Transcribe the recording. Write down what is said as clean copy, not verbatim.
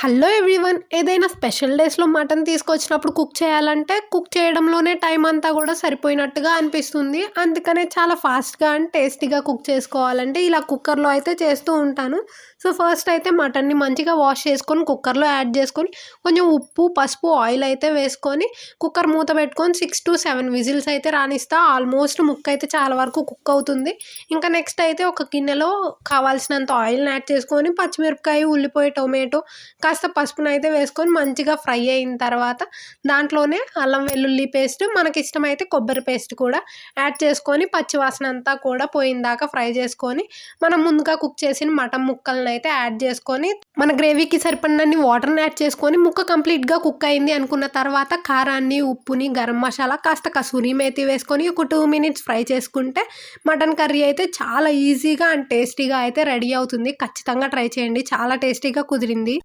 Hello everyone. ఏదైనా special డేస్‌లో mutton తీసుకొచ్చినప్పుడు కుక్ చేయాలంటే, కుక్ చేయడంలోనే టైం అంతా గూడా సరిపోయినట్టుగా అనిపిస్తుంది. అందుకనే చాలా ఫాస్ట్‌గా అండ్ టేస్టీగా కుక్ చేసుకోవాలంటే ఇలా కుక్కర్‌లో అయితే చేస్తూ ఉంటాను. సో, ఫస్ట్ అయితే మటన్‌ని మంచిగా వాష్ చేసుకొని కుక్కర్‌లో యాడ్ చేసుకొని, కొంచెం ఉప్పు, పసుపు, ఆయిల్ అయితే వేసుకొని, కుక్కర్ మూత పెట్టుకొని 6-7 విజిల్స్ అయితే రానిస్తా. ఆల్మోస్ట్ ముక్కయితే చాలా వరకు కుక్ అవుతుంది. ఇంకా నెక్స్ట్ అయితే ఒక గిన్నెలో కావాల్సినంత ఆయిల్‌ని యాడ్ చేసుకొని, పచ్చిమిరపకాయ, ఉల్లిపాయ, టొమాటో కాస్త పసుపునైతే వేసుకొని మంచిగా ఫ్రై అయిన తర్వాత దాంట్లోనే అల్లం వెల్లుల్లి పేస్ట్, మనకిష్టమైతే కొబ్బరి పేస్ట్ కూడా యాడ్ చేసుకొని పచ్చివాసన అంతా కూడా పోయిందాకా ఫ్రై చేసుకొని, మనం ముందుగా కుక్ చేసిన మటన్ ముక్కలనైతే యాడ్ చేసుకొని, మన గ్రేవీకి సరిపడినన్ని వాటర్‌ని యాడ్ చేసుకొని, ముక్క కంప్లీట్‌గా కుక్ అయింది అనుకున్న తర్వాత కారాన్ని, ఉప్పుని, గరం మసాలా, కాస్త కసూరి మేతి వేసుకొని ఒక 2 మినిట్స్ ఫ్రై చేసుకుంటే మటన్ కర్రీ అయితే చాలా ఈజీగా అండ్ టేస్టీగా అయితే రెడీ అవుతుంది. ఖచ్చితంగా ట్రై చేయండి. చాలా టేస్టీగా కుదిరింది.